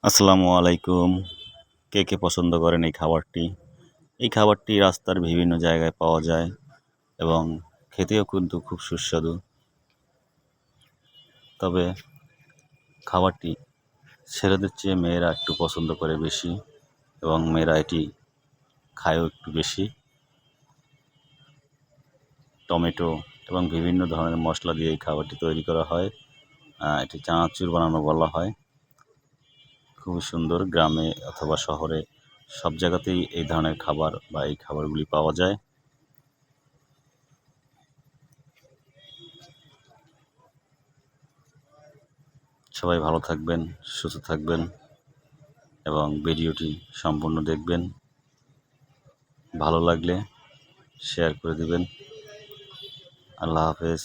আসসালামু আলাইকুম। কে কে পছন্দ করেন এই খাবারটি? এই খাবারটি রাস্তার বিভিন্ন জায়গায় পাওয়া যায় এবং খেতেও কিন্তু খুব সুস্বাদু। তবে খাবারটি ছেলেদের চেয়ে মেয়েরা একটু পছন্দ করে বেশি এবং মেয়েরা এটি খায়ও একটু বেশি। টমেটো এবং বিভিন্ন ধরনের মশলা দিয়ে এই খাবারটি তৈরি করা হয়। এটি চানাচুর বানানো বলা হয়। খুবই সুন্দর। গ্রামে অথবা শহরে সব জায়গাতেই এই ধরনের খাবার বা এই খাবারগুলি পাওয়া যায়। সবাই ভালো থাকবেন, সুস্থ থাকবেন এবং ভিডিওটি সম্পূর্ণ দেখবেন। ভালো লাগলে শেয়ার করে দিবেন। আল্লাহ হাফেজ।